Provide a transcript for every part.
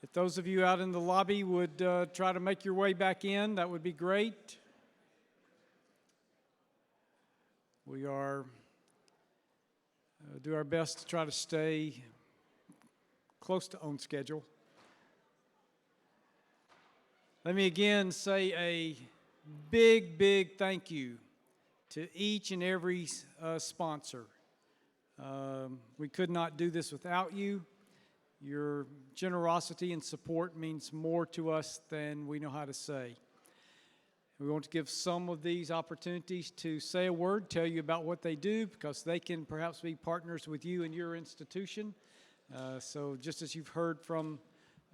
If those of you out in the lobby would try to make your way back in, that would be great. We are do our best to try to stay close to on schedule. Let me again say a big thank you to each and every sponsor. We could not do this without you. Your generosity and support means more to us than we know how to say. We want to give some of these opportunities to say a word, tell you about what they do, because they can perhaps be partners with you and your institution. So just as you've heard from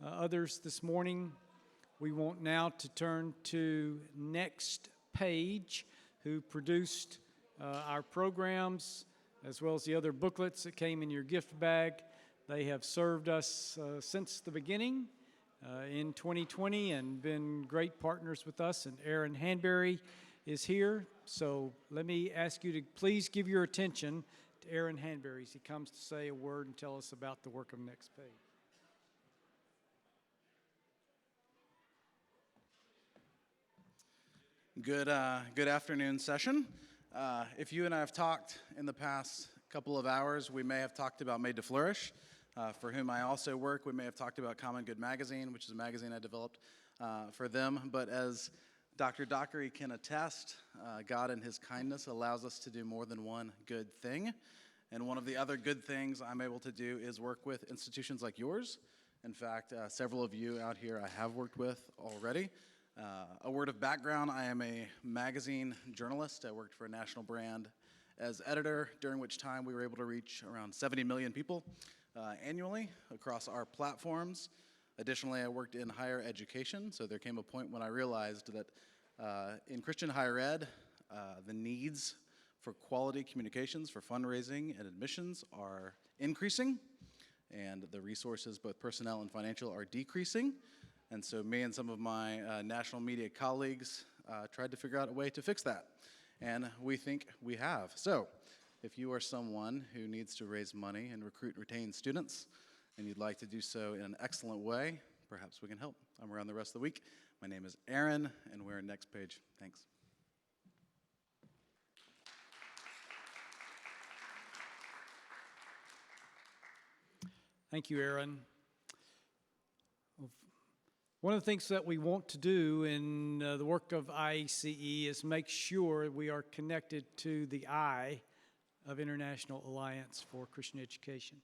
others this morning, we want now to turn to Next Page, who produced our programs, as well as the other booklets that came in your gift bag. They have served us since the beginning in 2020 and been great partners with us. And Aaron Hanbury is here. So let me ask you to please give your attention to Aaron Hanbury as he comes to say a word and tell us about the work of Next Page. Good afternoon session. If you and I have talked in the past couple of hours, we may have talked about Made to Flourish, for whom I also work. We may have talked about Common Good Magazine, which is a magazine I developed for them. But as Dr. Dockery can attest, God in his kindness allows us to do more than one good thing. And one of the other good things I'm able to do is work with institutions like yours. In fact, several of you out here I have worked with already. A word of background, I am a magazine journalist. I worked for a national brand as editor, during which time we were able to reach around 70 million people annually across our platforms. Additionally, I worked in higher education, so there came a point when I realized that in Christian higher ed, the needs for quality communications, for fundraising and admissions are increasing, and the resources, both personnel and financial, are decreasing. And so me and some of my national media colleagues tried to figure out a way to fix that. And we think we have. So if you are someone who needs to raise money and recruit and retain students, and you'd like to do so in an excellent way, perhaps we can help. I'm around the rest of the week. My name is Aaron, and we're Next Page. Thanks. Thank you, Aaron. One of the things that we want to do in the work of IACE is make sure we are connected to the I of International Alliance for Christian Education,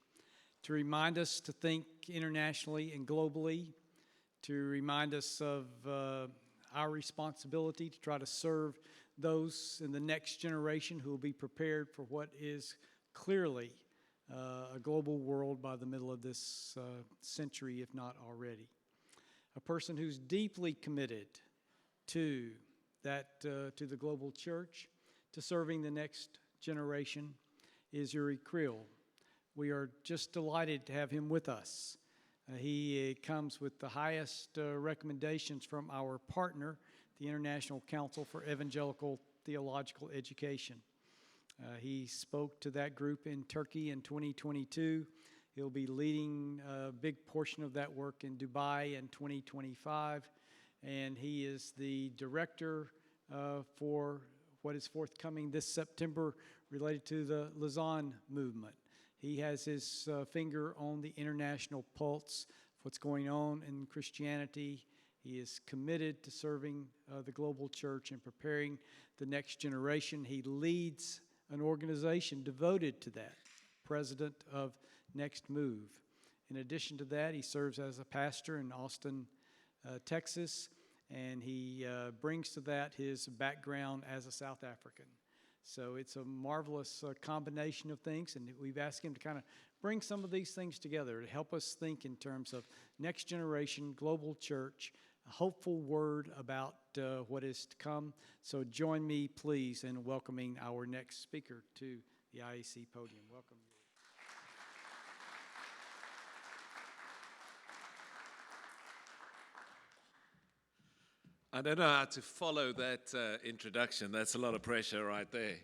to remind us to think internationally and globally, to remind us of our responsibility to try to serve those in the next generation who will be prepared for what is clearly a global world by the middle of this century, if not already. A person who's deeply committed to that, to the global church, to serving the next generation, is Jurie Kriel. We are just delighted to have him with us. He comes with the highest recommendations from our partner, the International Council for Evangelical Theological Education. He spoke to that group in Turkey in 2022. He'll be leading a big portion of that work in Dubai in 2025, and he is the director for what is forthcoming this September related to the Lausanne movement. He has his finger on the international pulse of what's going on in Christianity. He is committed to serving the global church and preparing the next generation. He leads an organization devoted to that, president of Next Move. In addition to that, he serves as a pastor in Austin, Texas, and he brings to that his background as a South African. So it's a marvelous combination of things, and we've asked him to kind of bring some of these things together to help us think in terms of next generation, global church, a hopeful word about what is to come. So join me, please, in welcoming our next speaker to the IACE podium. Welcome. I don't know how to follow that introduction. That's a lot of pressure right there.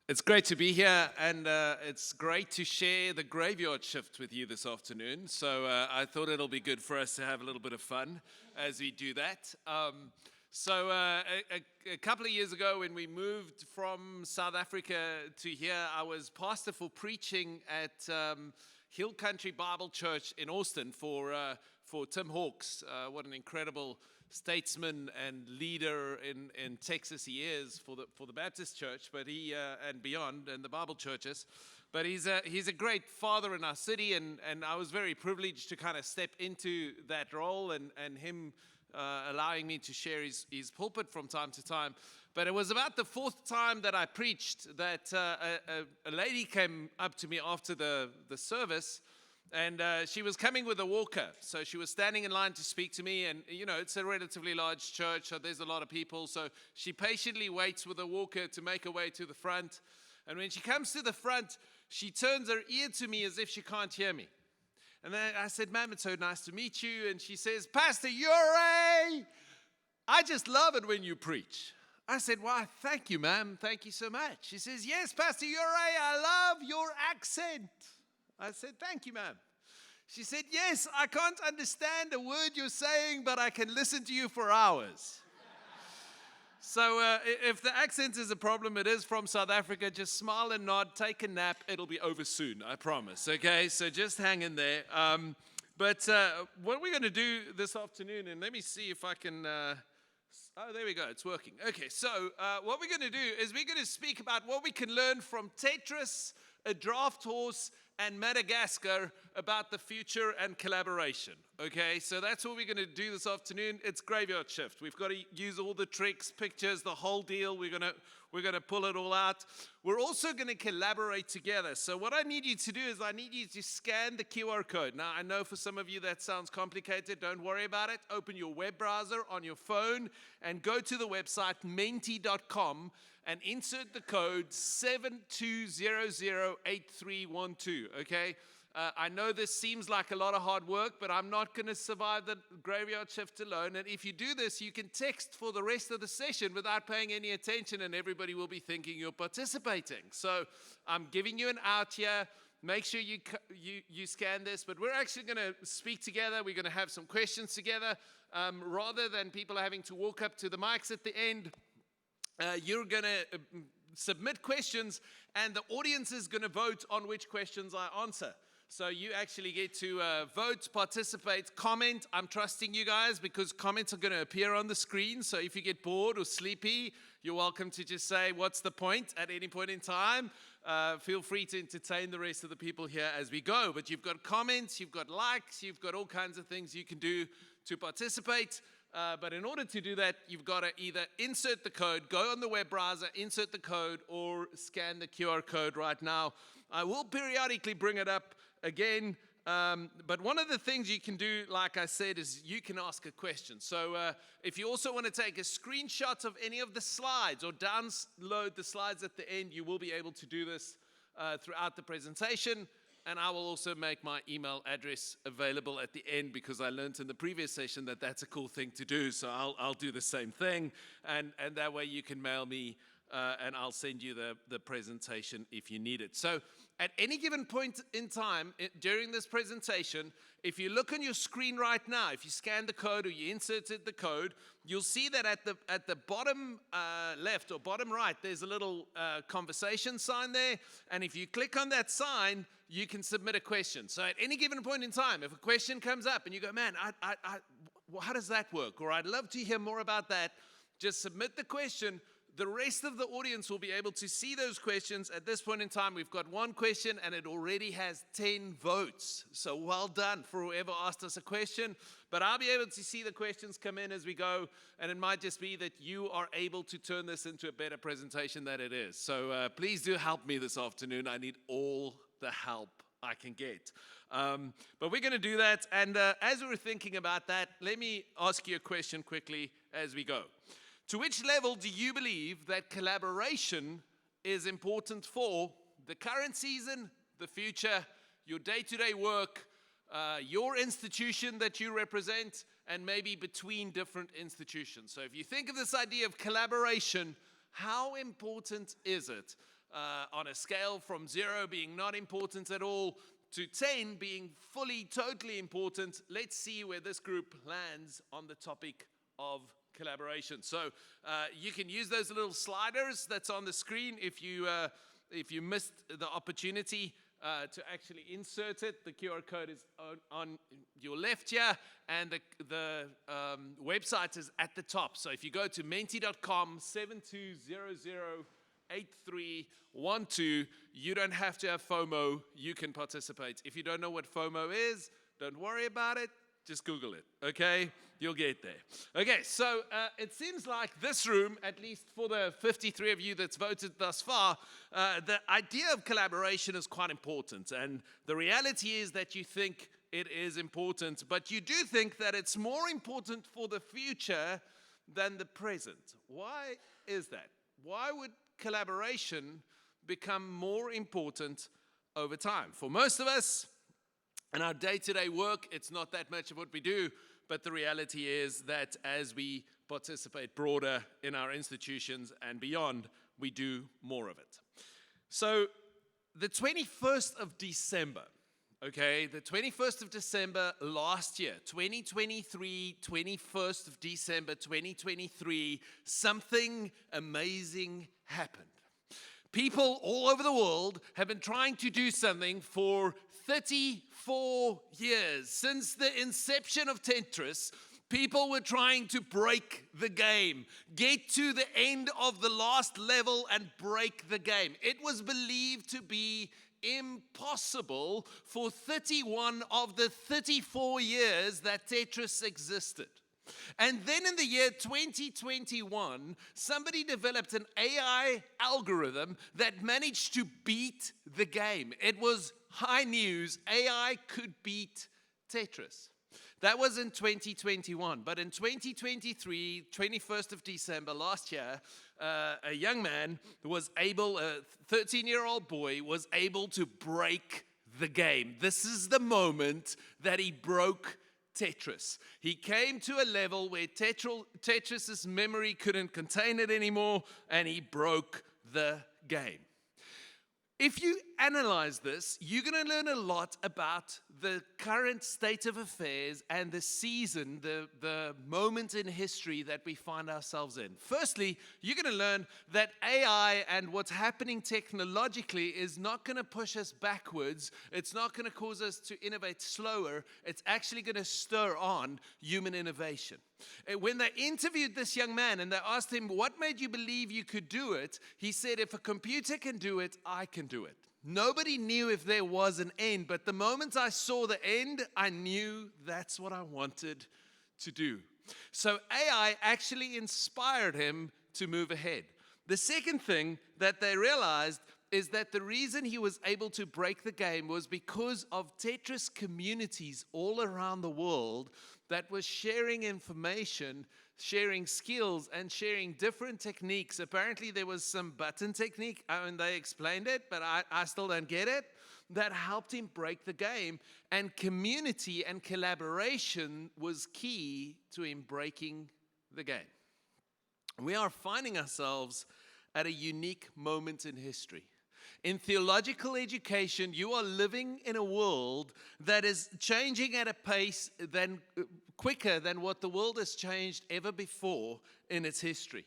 It's great to be here, and it's great to share the graveyard shift with you this afternoon. So I thought it'll be good for us to have a little bit of fun as we do that. A couple of years ago, when we moved from South Africa to here, I was pastor for preaching at Hill Country Bible Church in Austin for Tim Hawkes. What an incredible statesman and leader in Texas he is for the Baptist church, but he and beyond, and the Bible churches. But he's a great father in our city, and I was very privileged to kind of step into that role and him allowing me to share his pulpit from time to time. But it was about the fourth time that I preached that a lady came up to me after the service. And she was coming with a walker. So she was standing in line to speak to me. And, you know, it's a relatively large church, so there's a lot of people. So she patiently waits with a walker to make her way to the front. And when she comes to the front, she turns her ear to me as if she can't hear me. And then I said, "Ma'am, it's so nice to meet you." And she says, "Pastor Jurie, I just love it when you preach." I said, "Why, thank you, ma'am. Thank you so much." She says, "Yes, Pastor Jurie, I love your accent." I said, "Thank you, ma'am." She said, "Yes, I can't understand a word you're saying, but I can listen to you for hours." So if the accent is a problem, it is from South Africa. Just smile and nod, take a nap. It'll be over soon, I promise. Okay, so just hang in there. But what we're going to do this afternoon, and let me see if I can... oh, there we go. It's working. Okay, so what we're going to do is we're going to speak about what we can learn from Tetris, a draft horse, and Madagascar about the future and collaboration. Okay, so that's what we're going to do this afternoon. It's graveyard shift. We've got to use all the tricks, pictures, the whole deal. We're going to pull it all out. We're also going to collaborate together. So what I need you to do is I need you to scan the QR code. Now, I know for some of you that sounds complicated. Don't worry about it. Open your web browser on your phone and go to the website menti.com and insert the code 72008312, okay? I know this seems like a lot of hard work, but I'm not going to survive the graveyard shift alone. And if you do this, you can text for the rest of the session without paying any attention, and everybody will be thinking you're participating. So I'm giving you an out here. Make sure you scan this, but we're actually going to speak together. We're going to have some questions together. Rather than people having to walk up to the mics at the end, you're going to submit questions, and the audience is going to vote on which questions I answer. So you actually get to vote, participate, comment. I'm trusting you guys because comments are going to appear on the screen. So if you get bored or sleepy, you're welcome to just say, "What's the point?" at any point in time. Feel free to entertain the rest of the people here as we go. But you've got comments, you've got likes, you've got all kinds of things you can do to participate. But in order to do that, you've got to either insert the code, go on the web browser, insert the code, or scan the QR code right now. I will periodically bring it up again. But one of the things you can do, like I said, is you can ask a question. So if you also want to take a screenshot of any of the slides or download the slides at the end, you will be able to do this throughout the presentation. And I will also make my email address available at the end because I learned in the previous session that that's a cool thing to do. So I'll do the same thing. And that way you can mail me and I'll send you the presentation if you need it. So at any given point in time during this presentation, if you look on your screen right now, if you scan the code or you inserted the code, you'll see that at the bottom left or bottom right, there's a little conversation sign there. And if you click on that sign, you can submit a question. So at any given point in time, if a question comes up and you go, "Man, how does that work?" Or "I'd love to hear more about that," just submit the question. The rest of the audience will be able to see those questions. At this point in time, we've got one question, and it already has 10 votes. So well done for whoever asked us a question. But I'll be able to see the questions come in as we go, and it might just be that you are able to turn this into a better presentation than it is. So please do help me this afternoon. I need all the help I can get. But we're going to do that. And as we're thinking about that, let me ask you a question quickly as we go. To which level do you believe that collaboration is important for the current season, the future, your day-to-day work, your institution that you represent, and maybe between different institutions? So if you think of this idea of collaboration, how important is it on a scale from 0 being not important at all to 10 being fully, totally important. Let's see where this group lands on the topic of collaboration. So you can use those little sliders that's on the screen if you missed the opportunity to actually insert it. The QR code is on your left here, and the website is at the top. So if you go to menti.com 72008312, you don't have to have FOMO. You can participate. If you don't know what FOMO is, don't worry about it. Just Google it, okay? You'll get there. Okay, so it seems like this room, at least for the 53 of you that's voted thus far, the idea of collaboration is quite important. And the reality is that you think it is important, but you do think that it's more important for the future than the present. Why is that? Why would collaboration become more important over time? For most of us, in our day-to-day work, it's not that much of what we do, but the reality is that as we participate broader in our institutions and beyond, we do more of it. So the 21st of December, okay, the 21st of December last year, 2023, 21st of December 2023, something amazing happened. People all over the world have been trying to do something for 34 years. Since the inception of Tetris, people were trying to break the game, get to the end of the last level and break the game. It was believed to be impossible for 31 of the 34 years that Tetris existed. And then in the year 2021, somebody developed an AI algorithm that managed to beat the game. It was high news. AI could beat Tetris. That was in 2021. But in 2023, 21st of December last year, a young man was able, a 13-year-old boy, was able to break the game. This is the moment that he broke Tetris. He came to a level where Tetris's memory couldn't contain it anymore, and he broke the game. If you analyze this, you're going to learn a lot about the current state of affairs and the season, the moment in history that we find ourselves in. Firstly, you're going to learn that AI and what's happening technologically is not going to push us backwards. It's not going to cause us to innovate slower. It's actually going to stir on human innovation. When they interviewed this young man and they asked him, what made you believe you could do it? He said, if a computer can do it, I can do it. Nobody knew if there was an end, but the moment I saw the end, I knew that's what I wanted to do. So AI actually inspired him to move ahead. The second thing that they realized is that the reason he was able to break the game was because of Tetris communities all around the world that was sharing information, sharing skills, and sharing different techniques. Apparently, there was some button technique, and they explained it, but I still don't get it, that helped him break the game. And community and collaboration was key to him breaking the game. We are finding ourselves at a unique moment in history. In theological education, you are living in a world that is changing at a pace quicker than what the world has changed ever before in its history.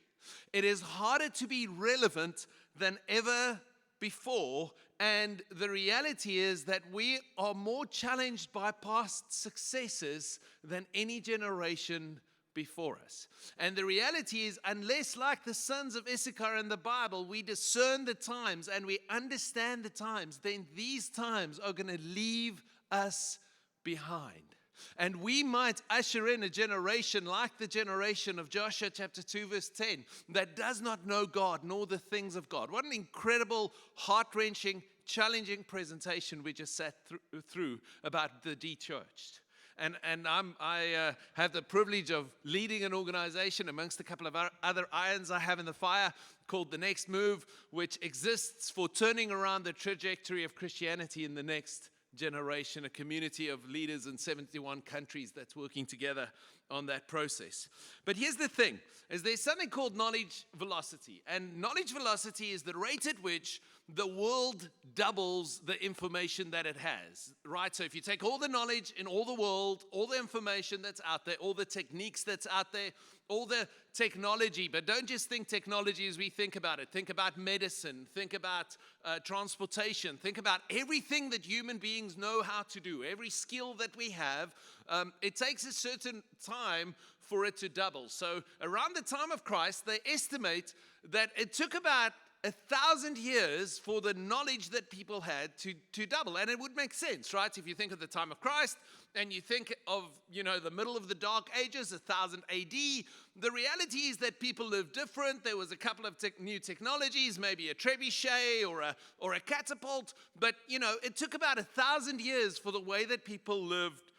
It is harder to be relevant than ever before, and the reality is that we are more challenged by past successes than any generation before us. And the reality is, unless like the sons of Issachar in the Bible, we discern the times and we understand the times, then these times are going to leave us behind. And we might usher in a generation like the generation of Joshua chapter 2 verse 10 that does not know God nor the things of God. What an incredible, heart-wrenching, challenging presentation we just sat through about the de-churched. And I have the privilege of leading an organization amongst a couple of other irons I have in the fire called The Next Move, which exists for turning around the trajectory of Christianity in the next generation, a community of leaders in 71 countries that's working together process. But here's the thing, is there's something called knowledge velocity. And knowledge velocity is the rate at which the world doubles the information that it has, right? So if you take all the knowledge in all the world, all the information that's out there, all the techniques that's out there, all the technology, but don't just think technology as we think about it. Think about medicine, think about transportation, think about everything that human beings know how to do, every skill that we have. It takes a certain time for it to double. So around the time of Christ, they estimate that it took about 1,000 years for the knowledge that people had to double. And it would make sense, right? If you think of the time of Christ and you think of, the middle of the Dark Ages, 1000 AD, the reality is that people lived different. There was a couple of new technologies, maybe a trebuchet or a catapult. But, it took about 1,000 years for the way that people lived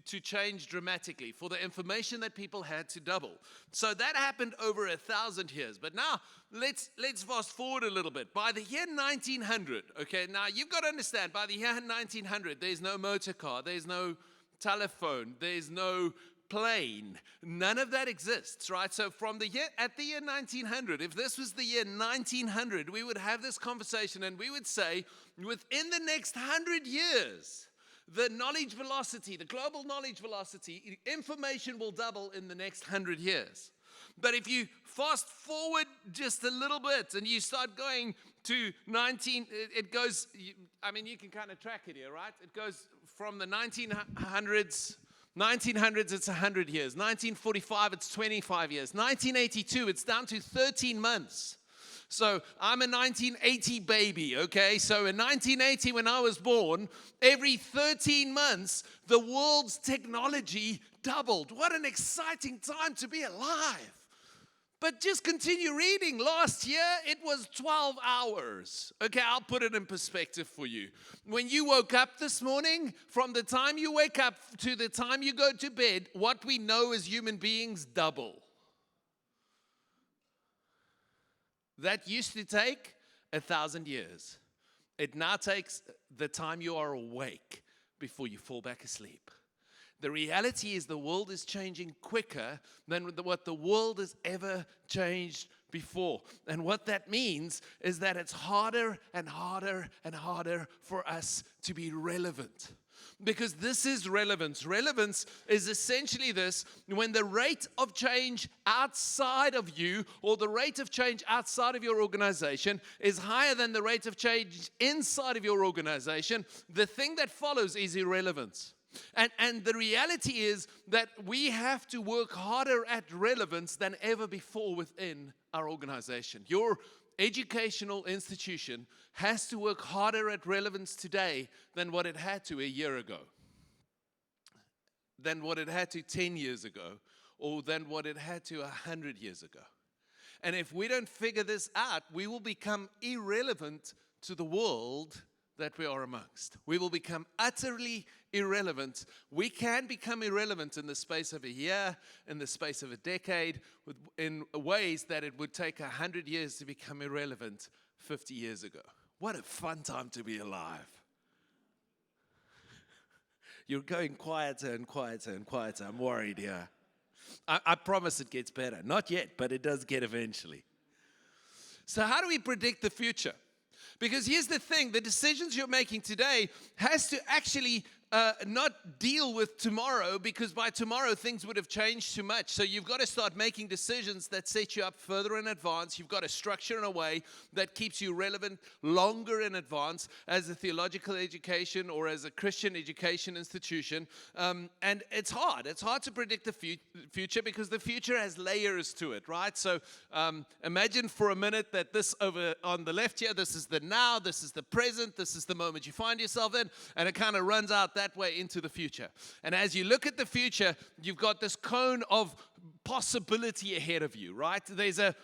to change dramatically, for the information that people had to double. So that happened over 1,000 years. But now, let's fast forward a little bit. By the year 1900, okay, now you've got to understand, by the year 1900, there's no motor car, there's no telephone, there's no plane. None of that exists, right? So at the year 1900, if this was the year 1900, we would have this conversation and we would say, within the next 100 years, the knowledge velocity, the global knowledge velocity, information will double in the next 100 years. But if you fast forward just a little bit and you start going to it goes, you can kind of track it here, right? It goes from the 1900s, it's 100 years. 1945, it's 25 years. 1982, it's down to 13 months. So I'm a 1980 baby, okay? So in 1980, when I was born, every 13 months, the world's technology doubled. What an exciting time to be alive. But just continue reading. Last year, it was 12 hours. Okay, I'll put it in perspective for you. When you woke up this morning, from the time you wake up to the time you go to bed, what we know as human beings double. That used to take 1,000 years. It now takes the time you are awake before you fall back asleep. The reality is the world is changing quicker than what the world has ever changed before. And what that means is that it's harder and harder and harder for us to be relevant. Because this is relevance. Relevance is essentially this: when the rate of change outside of you or the rate of change outside of your organization is higher than the rate of change inside of your organization, the thing that follows is irrelevance. And the reality is that we have to work harder at relevance than ever before within our organization. Your educational institution has to work harder at relevance today than what it had to a year ago, than what it had to 10 years ago, or than what it had to 100 years ago. And if we don't figure this out, we will become irrelevant to the world that we are amongst. We will become utterly irrelevant. We can become irrelevant in the space of a year, in the space of a decade, in ways that it would take 100 years to become irrelevant 50 years ago. What a fun time to be alive. You're going quieter and quieter and quieter. I'm worried here. I promise it gets better. Not yet, but it does get eventually. So how do we predict the future? Because here's the thing, the decisions you're making today has to actually not deal with tomorrow, because by tomorrow things would have changed too much. So you've got to start making decisions that set you up further in advance. You've got to structure in a way that keeps you relevant longer in advance as a theological education or as a Christian education institution. And it's hard. It's hard to predict the future because the future has layers to it, right? So imagine for a minute that this over on the left here, this is the now, this is the present, this is the moment you find yourself in, and it kind of runs out that way into the future. And as you look at the future, you've got this cone of possibility ahead of you, right? There's a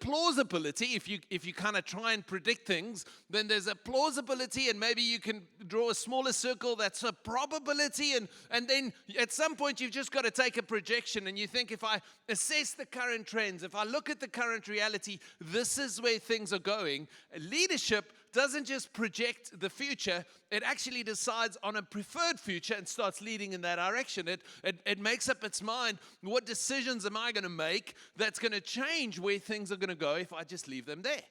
plausibility. If you kind of try and predict things, then there's a plausibility, and maybe you can draw a smaller circle that's a probability, and then at some point you've just got to take a projection and you think, if I assess the current trends, if I look at the current reality, this is where things are going. Leadership doesn't just project the future, it actually decides on a preferred future and starts leading in that direction. It makes up its mind, what decisions am I going to make that's going to change where things are going to go if I just leave them there.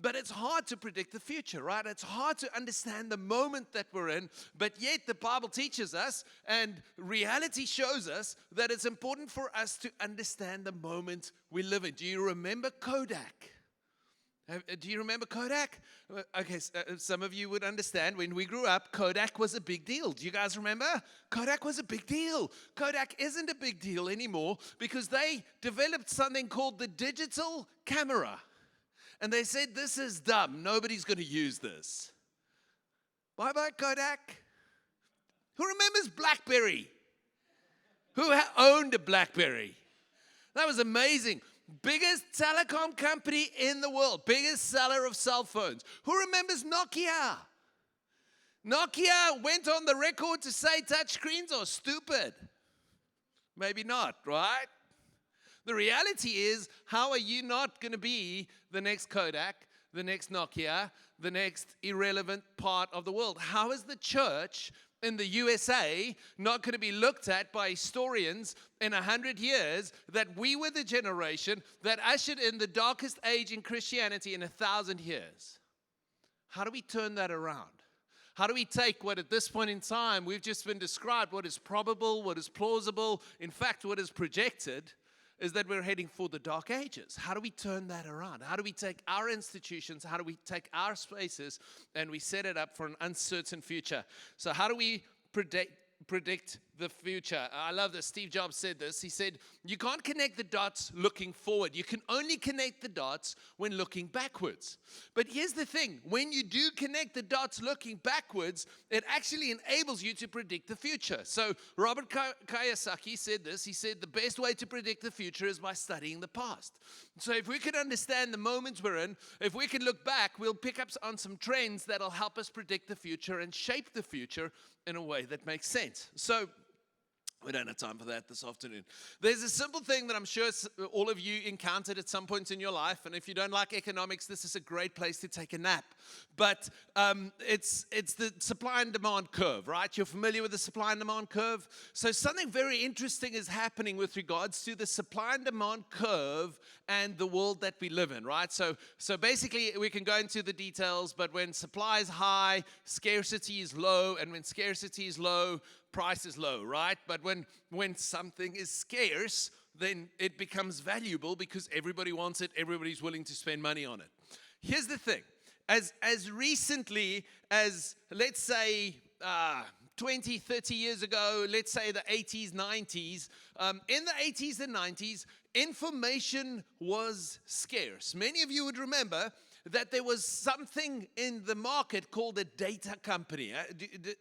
But it's hard to predict the future, right? It's hard to understand the moment that we're in, but yet the Bible teaches us and reality shows us that it's important for us to understand the moment we live in. Do you remember Kodak? Do you remember Kodak? Okay, some of you would understand when we grew up, Kodak was a big deal. Do you guys remember? Kodak was a big deal. Kodak isn't a big deal anymore because they developed something called the digital camera. And they said, this is dumb. Nobody's going to use this. Bye-bye, Kodak. Who remembers BlackBerry? Who owned a BlackBerry? That was amazing. Biggest telecom company in the world. Biggest seller of cell phones. Who remembers Nokia? Nokia went on the record to say touchscreens are stupid. Maybe not, right? The reality is, how are you not going to be the next Kodak, the next Nokia, the next irrelevant part of the world? How is the church in the USA not going to be looked at by historians in 100 years that we were the generation that ushered in the darkest age in Christianity in 1,000 years? How do we turn that around? How do we take what at this point in time we've just been described, what is probable, what is plausible, in fact, what is projected, is that we're heading for the dark ages. How do we turn that around? How do we take our institutions, how do we take our spaces, and we set it up for an uncertain future? So how do we predict the future? I love this. Steve Jobs said this. He said, you can't connect the dots looking forward. You can only connect the dots when looking backwards. But here's the thing. When you do connect the dots looking backwards, it actually enables you to predict the future. So Robert Kiyosaki said this. He said, the best way to predict the future is by studying the past. So if we could understand the moments we're in, if we could look back, we'll pick up on some trends that'll help us predict the future and shape the future in a way that makes sense. So we don't have time for that this afternoon. There's a simple thing that I'm sure all of you encountered at some point in your life, and if you don't like economics, this is a great place to take a nap. But it's the supply and demand curve, right? You're familiar with the supply and demand curve? So something very interesting is happening with regards to the supply and demand curve and the world that we live in, right? So basically, we can go into the details, but when supply is high, scarcity is low, and when scarcity is low, price is low, right? But when something is scarce, then it becomes valuable because everybody wants it, everybody's willing to spend money on it. Here's the thing. As recently as, let's say, 20, 30 years ago, let's say the 80s, 90s, in the 80s and 90s, information was scarce. Many of you would remember that there was something in the market called a data company.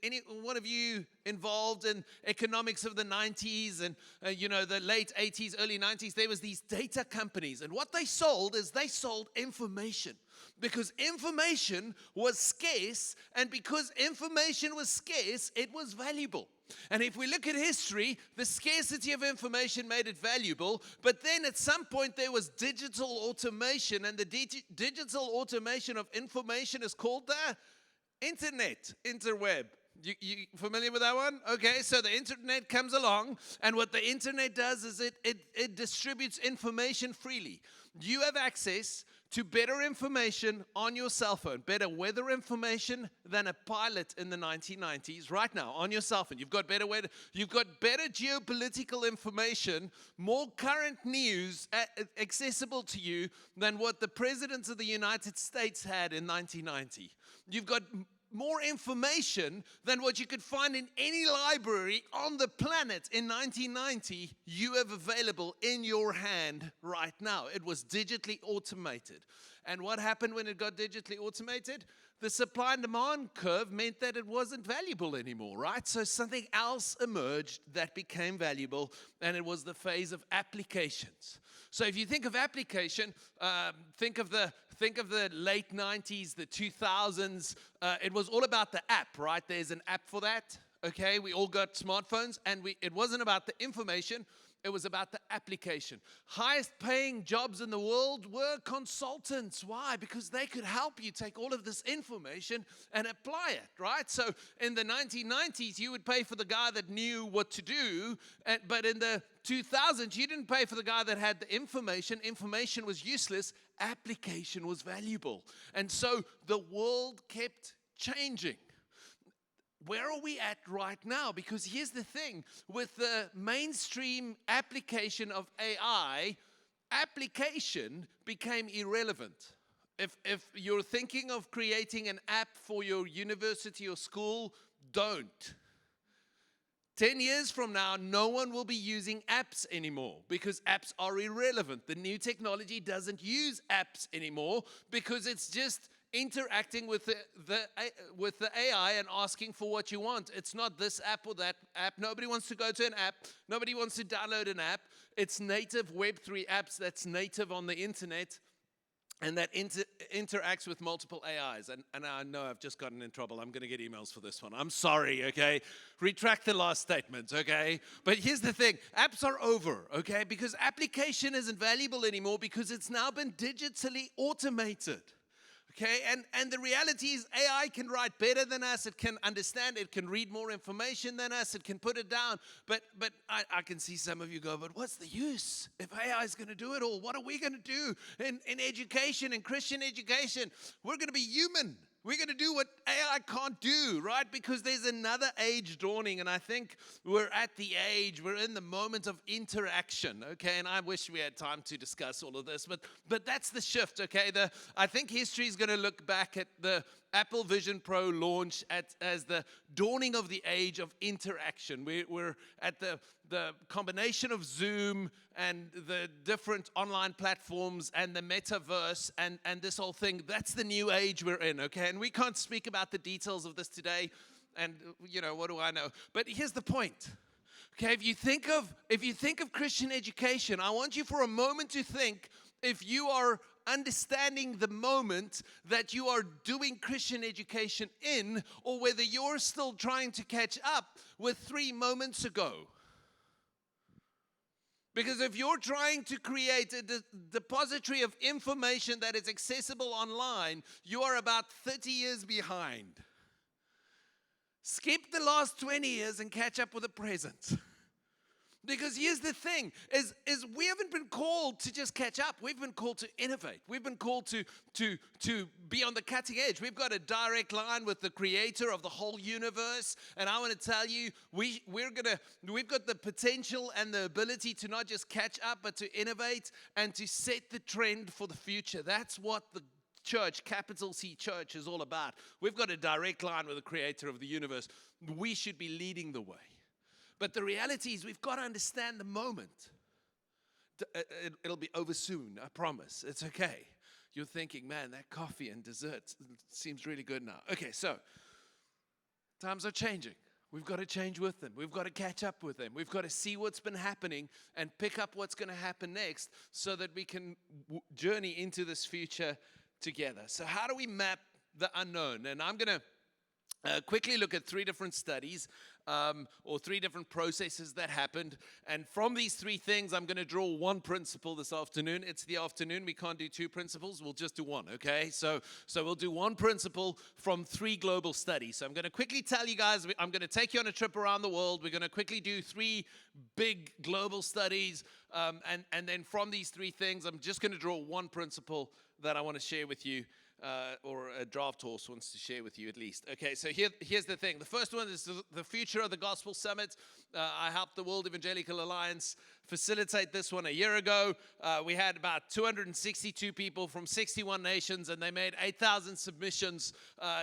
Any one of you involved in economics of the 90s and the late 80s, early 90s, there was these data companies. And what they sold is they sold information. Because information was scarce, and because information was scarce, it was valuable. And if we look at history, the scarcity of information made it valuable, but then at some point there was digital automation, and the digital automation of information is called the interweb. You familiar with that one? Okay, so the internet comes along, and what the internet does is it distributes information freely. You have access to better information on your cell phone, better weather information than a pilot in the 1990s right now on your cell phone. You've got better weather, you've got better geopolitical information, more current news accessible to you than what the presidents of the United States had in 1990. You've got more information than what you could find in any library on the planet in 1990, you have available in your hand right now. It was digitally automated. And what happened when it got digitally automated? The supply and demand curve meant that it wasn't valuable anymore, right? So something else emerged that became valuable, and it was the phase of applications. So if you think of application, think of the late 90s, the 2000s. It was all about the app, right? There's an app for that. Okay, we all got smartphones, and it wasn't about the information. It was about the application. Highest paying jobs in the world were consultants. Why? Because they could help you take all of this information and apply it, right? So in the 1990s, you would pay for the guy that knew what to do. But in the 2000s, you didn't pay for the guy that had the information. Information was useless. Application was valuable. And so the world kept changing. Where are we at right now? Because here's the thing, with the mainstream application of AI, application became irrelevant. If you're thinking of creating an app for your university or school, don't. 10 years from now, no one will be using apps anymore because apps are irrelevant. The new technology doesn't use apps anymore because it's just interacting with the AI and asking for what you want. It's not this app or that app. Nobody wants to go to an app. Nobody wants to download an app. It's native Web3 apps that's native on the internet and that interacts with multiple AIs. And I know I've just gotten in trouble. I'm going to get emails for this one. I'm sorry, okay? Retract the last statement, okay? But here's the thing. Apps are over, okay? Because application isn't valuable anymore because it's now been digitally automated. Okay, and the reality is AI can write better than us. It can understand. It can read more information than us. It can put it down. But I can see some of you go, but what's the use if AI is going to do it all? What are we going to do in education, in Christian education? We're going to be human. We're going to do what AI can't do, right? Because there's another age dawning, and I think we're at the age, we're in the moment of interaction, okay? And I wish we had time to discuss all of this, but that's the shift, okay? I think history is going to look back at the Apple Vision Pro launch as the dawning of the age of interaction. We're at the combination of Zoom and the different online platforms and the metaverse and this whole thing. That's the new age we're in, okay? And we can't speak about the details of this today. And, you know, what do I know? But here's the point. Okay, if you think of Christian education, I want you for a moment to think if you are understanding the moment that you are doing Christian education in, or whether you're still trying to catch up with 3 moments ago. Because if you're trying to create a depository of information that is accessible online, you are about 30 years behind. Skip the last 20 years and catch up with the present. Because here's the thing, is we haven't been called to just catch up. We've been called to innovate. We've been called to be on the cutting edge. We've got a direct line with the creator of the whole universe. And I want to tell you, we've got the potential and the ability to not just catch up, but to innovate and to set the trend for the future. That's what the church, capital C church, is all about. We've got a direct line with the creator of the universe. We should be leading the way. But the reality is we've got to understand the moment. It'll be over soon, I promise. It's okay. You're thinking, man, that coffee and dessert seems really good now. Okay, so times are changing. We've got to change with them. We've got to catch up with them. We've got to see what's been happening and pick up what's going to happen next so that we can journey into this future together. So how do we map the unknown? And I'm going to quickly look at 3 different studies or 3 different processes that happened. And from these 3 things, I'm going to draw 1 principle this afternoon. It's the afternoon. We can't do 2 principles. We'll just do 1, okay? So we'll do 1 principle from 3 global studies. So I'm going to quickly tell you guys, I'm going to take you on a trip around the world. We're going to quickly do 3 big global studies. And then from these 3 things, I'm just going to draw 1 principle that I want to share with you. Or a draft horse wants to share with you at least. Okay, so here's the thing. The first one is the future of the Gospel Summit. I helped the World Evangelical Alliance facilitate this one a year ago. We had about 262 people from 61 nations, and they made 8,000 submissions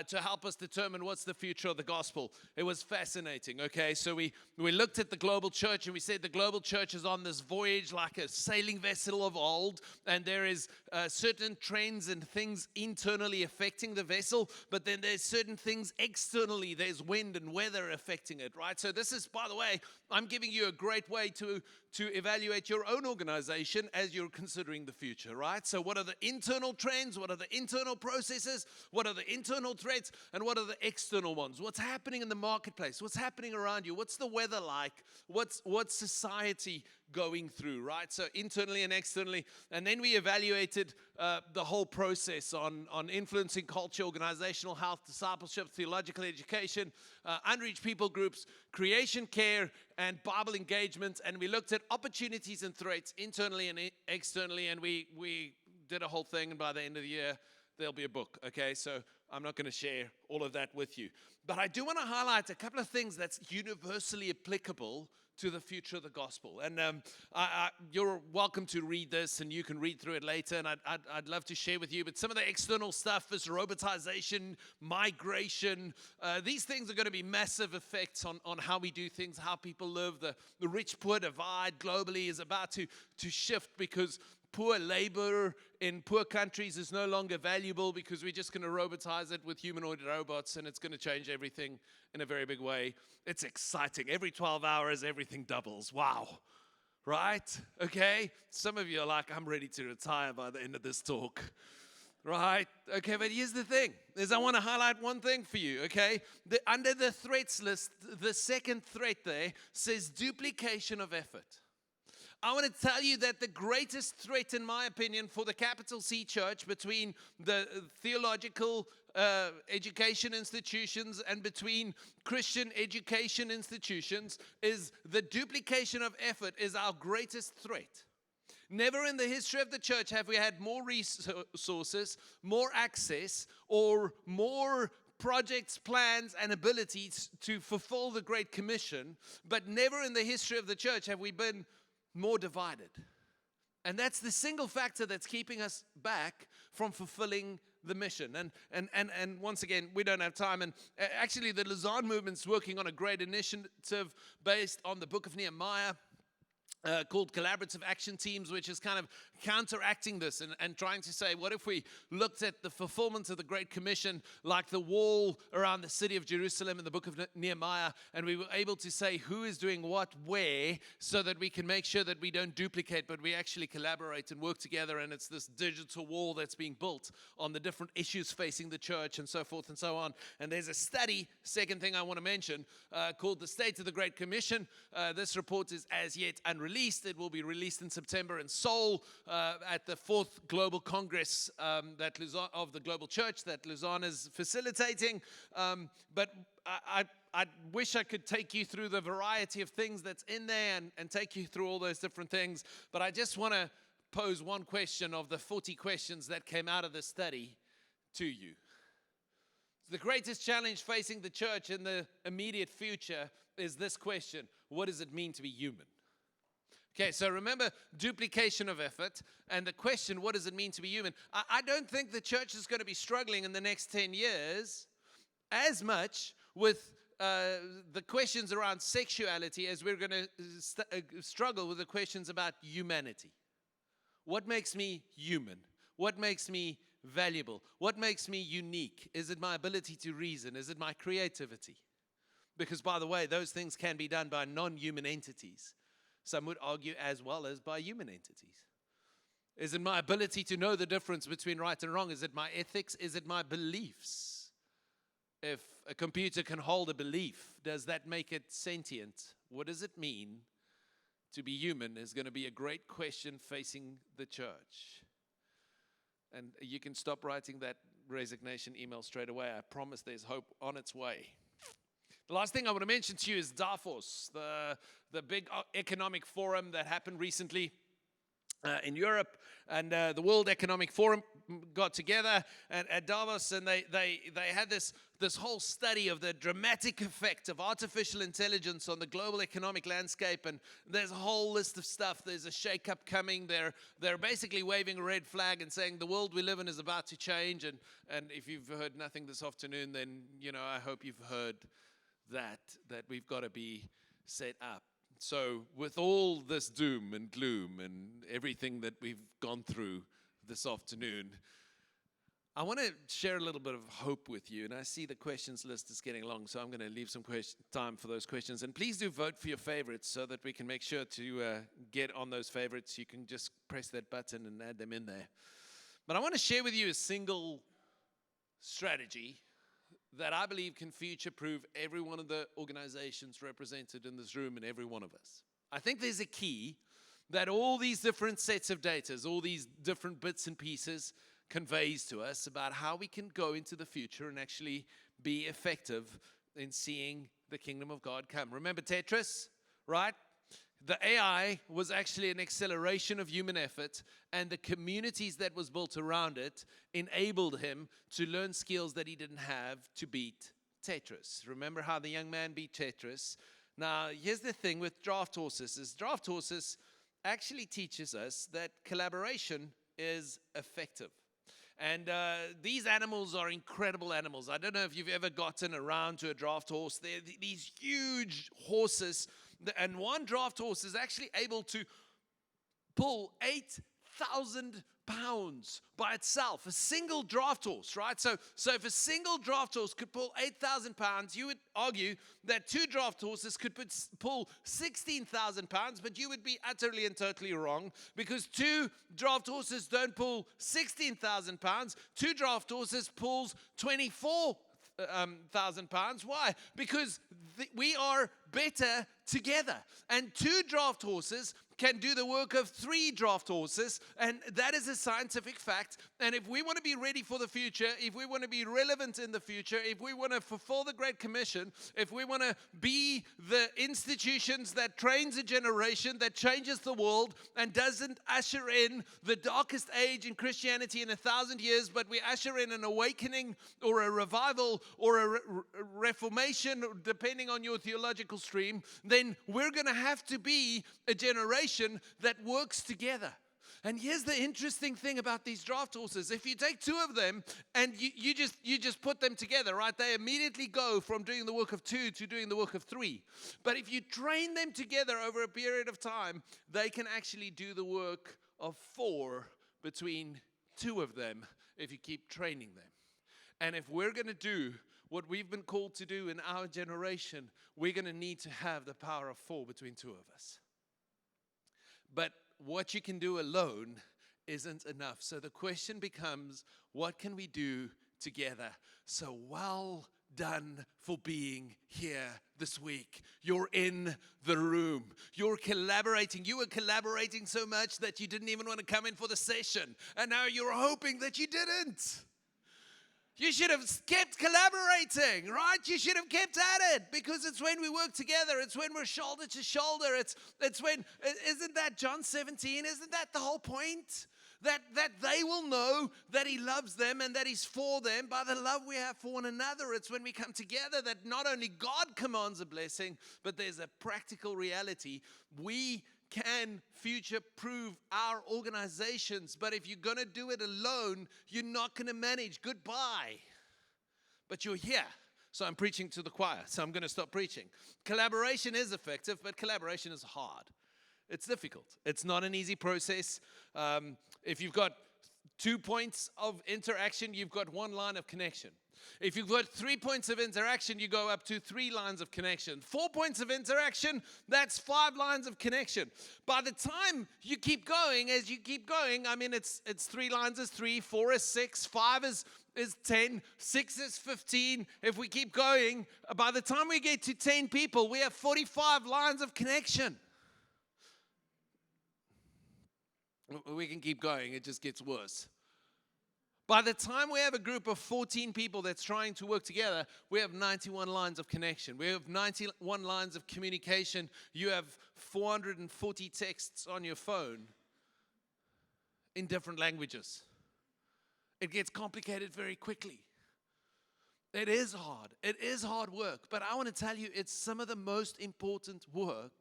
to help us determine what's the future of the gospel. It was fascinating, okay? So we looked at the global church, and we said the global church is on this voyage like a sailing vessel of old, and there is certain trends and things intertwined internally affecting the vessel, but then there's certain things externally. There's wind and weather affecting it, right? So this is, by the way, I'm giving you a great way to evaluate your own organization as you're considering the future, right? So what are the internal trends? What are the internal processes? What are the internal threats? And what are the external ones? What's happening in the marketplace? What's happening around you? What's the weather like? What's society going through, right? So internally and externally. And then we evaluated the whole process on influencing culture, organizational health, discipleship, theological education, unreached people groups, creation care, and Bible engagement. And we looked at opportunities and threats internally and externally. And we did a whole thing. And by the end of the year, there'll be a book, okay? So I'm not going to share all of that with you. But I do want to highlight a couple of things that's universally applicable to the future of the gospel. And you're welcome to read this, and you can read through it later, and I'd love to share with you. But some of the external stuff is robotization, migration. These things are going to be massive effects on how we do things, how people live. The rich-poor divide globally is about to shift because poor labor in poor countries is no longer valuable because we're just going to robotize it with humanoid robots, and it's going to change everything in a very big way. It's exciting. Every 12 hours, everything doubles. Wow. Right? Okay? Some of you are like, I'm ready to retire by the end of this talk. Right? Okay, but here's the thing, is I want to highlight one thing for you, okay? Under the threats list, the second threat there says duplication of effort. I want to tell you that the greatest threat, in my opinion, for the capital C church between the theological education institutions and between Christian education institutions is the duplication of effort is our greatest threat. Never in the history of the church have we had more resources, more access, or more projects, plans, and abilities to fulfill the Great Commission, but never in the history of the church have we been more divided. And that's the single factor that's keeping us back from fulfilling the mission. And once again, we don't have time. And actually, the Lausanne movement's working on a great initiative based on the book of Nehemiah, called Collaborative Action Teams, which is kind of counteracting this and trying to say, what if we looked at the fulfillment of the Great Commission like the wall around the city of Jerusalem in the book of Nehemiah, and we were able to say who is doing what where so that we can make sure that we don't duplicate, but we actually collaborate and work together, and it's this digital wall that's being built on the different issues facing the church and so forth and so on. And there's a study, second thing I want to mention, called The State of the Great Commission. This report is as yet unreleased. It will be released in September in Seoul at the 4th Global Congress of the Global Church that Lausanne is facilitating. But I wish I could take you through the variety of things that's in there and take you through all those different things. But I just want to pose one question of the 40 questions that came out of the study to you. The greatest challenge facing the church in the immediate future is this question: what does it mean to be human? Okay, so remember duplication of effort and the question, what does it mean to be human? I don't think the church is going to be struggling in the next 10 years as much with the questions around sexuality as we're going to struggle with the questions about humanity. What makes me human? What makes me valuable? What makes me unique? Is it my ability to reason? Is it my creativity? Because, by the way, those things can be done by non-human entities. Some would argue as well as by human entities. Is it my ability to know the difference between right and wrong? Is it my ethics? Is it my beliefs? If a computer can hold a belief, does that make it sentient? What does it mean to be human is going to be a great question facing the church. And you can stop writing that resignation email straight away. I promise there's hope on its way. The last thing I want to mention to you is Davos, the big economic forum that happened recently in Europe, and the World Economic Forum got together at Davos, and they had this whole study of the dramatic effect of artificial intelligence on the global economic landscape, and there's a whole list of stuff. There's a shakeup coming. They're basically waving a red flag and saying the world we live in is about to change, and if you've heard nothing this afternoon, then I hope you've heard that we've got to be set up. So with all this doom and gloom and everything that we've gone through this afternoon, I want to share a little bit of hope with you, and I see the questions list is getting long, so I'm going to leave some time for those questions. And please do vote for your favorites so that we can make sure to get on those favorites. You can just press that button and add them in there. But I want to share with you a single strategy that I believe can future-proof every one of the organizations represented in this room and every one of us. I think there's a key that all these different sets of data, all these different bits and pieces conveys to us about how we can go into the future and actually be effective in seeing the kingdom of God come. Remember Tetris, right? The AI was actually an acceleration of human effort, and the communities that was built around it enabled him to learn skills that he didn't have to beat Tetris. Remember how the young man beat Tetris? Now, here's the thing with draft horses, is draft horses actually teaches us that collaboration is effective. And these animals are incredible animals. I don't know if you've ever gotten around to a draft horse. They're these huge horses, and one draft horse is actually able to pull 8,000 pounds by itself. A single draft horse, right? So if a single draft horse could pull 8,000 pounds, you would argue that two draft horses could pull 16,000 pounds, but you would be utterly and totally wrong, because two draft horses don't pull 16,000 pounds. Two draft horses pulls 24,000 pounds. Why? Because we are better together. And two draft horses can do the work of three draft horses, and that is a scientific fact. And if we want to be ready for the future, if we want to be relevant in the future, if we want to fulfill the Great Commission, if we want to be the institutions that trains a generation, that changes the world, and doesn't usher in the darkest age in Christianity in 1,000 years, but we usher in an awakening or a revival or a reformation, depending on your theological stream, then we're going to have to be a generation that works together. And here's the interesting thing about these draft horses. If you take two of them and you just put them together, right, they immediately go from doing the work of two to doing the work of three. But if you train them together over a period of time, they can actually do the work of four between two of them if you keep training them. And if we're going to do what we've been called to do in our generation, we're going to need to have the power of four between two of us. But what you can do alone isn't enough. So the question becomes, what can we do together? So well done for being here this week. You're in the room. You're collaborating. You were collaborating so much that you didn't even want to come in for the session. And now you're hoping that you didn't. You should have kept collaborating, right? You should have kept at it, because it's when we work together. It's when we're shoulder to shoulder. It's when, isn't that John 17? Isn't that the whole point? That they will know that He loves them and that He's for them by the love we have for one another. It's when we come together that not only God commands a blessing, but there's a practical reality. We can future-proof our organizations, but if you're going to do it alone, you're not going to manage. Goodbye. But you're here, so I'm preaching to the choir, so I'm going to stop preaching. Collaboration is effective, but collaboration is hard. It's difficult. It's not an easy process. If you've got 2 points of interaction, you've got one line of connection. If you've got 3 points of interaction, you go up to 3 lines of connection. 4 points of interaction, that's 5 lines of connection. By the time you keep going, as you keep going, I mean, it's 3 lines is 3, 4 is 6, 5 is 10, 6 is 15. If we keep going, by the time we get to 10 people, we have 45 lines of connection. We can keep going, it just gets worse. By the time we have a group of 14 people that's trying to work together, we have 91 lines of connection. We have 91 lines of communication. You have 440 texts on your phone in different languages. It gets complicated very quickly. It is hard. It is hard work. But I want to tell you, it's some of the most important work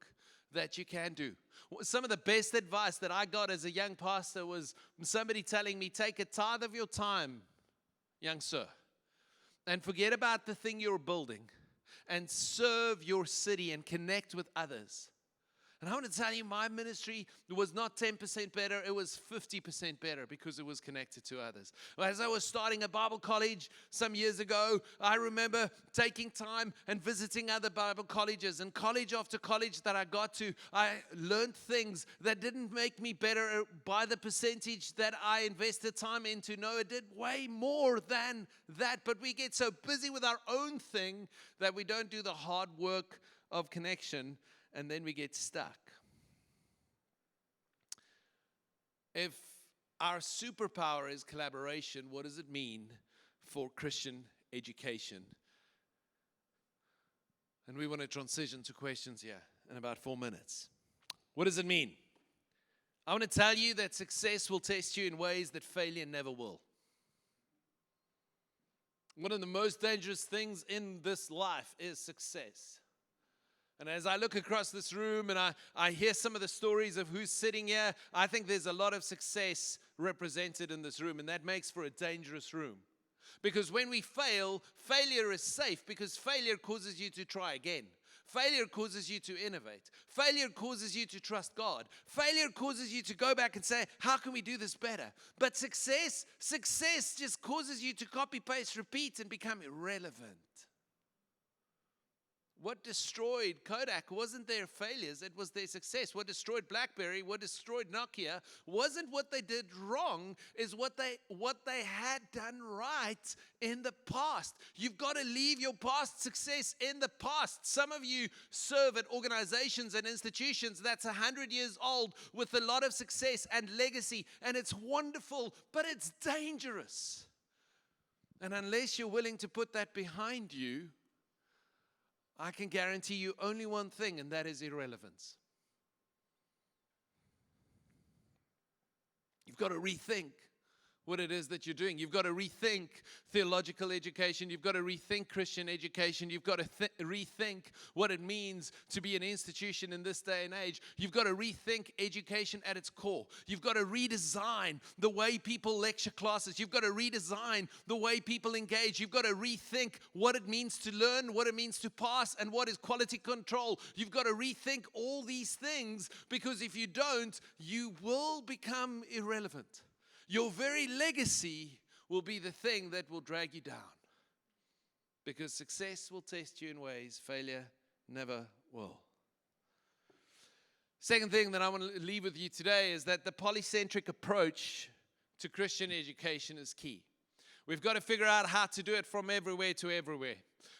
that you can do. Some of the best advice that I got as a young pastor was somebody telling me, take a tithe of your time, young sir, and forget about the thing you're building and serve your city and connect with others. And And I want to tell you, my ministry was not 10% better, it was 50% better because it was connected to others. As I was starting a Bible college some years ago, I remember taking time and visiting other Bible colleges. And college after college that I got to, I learned things that didn't make me better by the percentage that I invested time into. No, it did way more than that. But we get so busy with our own thing that we don't do the hard work of connection, and then we get stuck. If our superpower is collaboration, what does it mean for Christian education? And we want to transition to questions here in about 4 minutes. What does it mean? I want to tell you that success will test you in ways that failure never will. One of the most dangerous things in this life is success. And as I look across this room and I hear some of the stories of who's sitting here, I think there's a lot of success represented in this room, and that makes for a dangerous room. Because when we fail, failure is safe because failure causes you to try again. Failure causes you to innovate. Failure causes you to trust God. Failure causes you to go back and say, how can we do this better? But success just causes you to copy, paste, repeat, and become irrelevant. What destroyed Kodak wasn't their failures, it was their success. What destroyed BlackBerry, what destroyed Nokia, wasn't what they did wrong, is what they had done right in the past. You've got to leave your past success in the past. Some of you serve at organizations and institutions that's 100 years old with a lot of success and legacy, and it's wonderful, but it's dangerous. And unless you're willing to put that behind you, I can guarantee you only one thing, and that is irrelevance. You've got to rethink what it is that you're doing. You've got to rethink theological education. You've got to rethink Christian education. You've got to rethink what it means to be an institution in this day and age. You've got to rethink education at its core. You've got to redesign the way people lecture classes. You've got to redesign the way people engage. You've got to rethink what it means to learn, what it means to pass, and what is quality control. You've got to rethink all these things, because if you don't, you will become irrelevant. Your very legacy will be the thing that will drag you down, because success will test you in ways failure never will. Second thing that I want to leave with you today is that the polycentric approach to Christian education is key. We've got to figure out how to do it from everywhere to everywhere.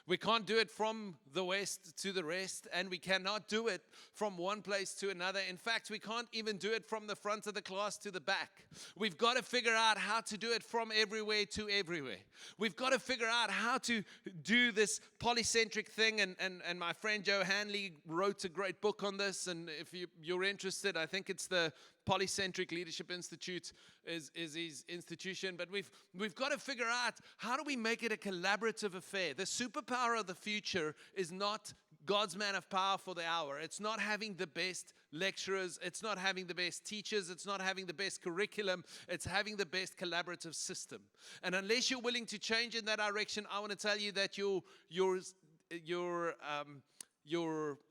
We can't do it from the west to the rest, and we cannot do it from one place to another. In fact, we can't even do it from the front of the class to the back. We've got to figure out how to do it from everywhere to everywhere. We've got to figure out how to do this polycentric thing, and my friend Joe Hanley wrote a great book on this, and if you're interested, I think it's the Polycentric Leadership Institute is his institution. But we've got to figure out, how do we make it a collaborative affair? The superpower of the future is not God's man of power for the hour. It's not having the best lecturers. It's not having the best teachers. It's not having the best curriculum. It's having the best collaborative system. And unless you're willing to change in that direction, I want to tell you that your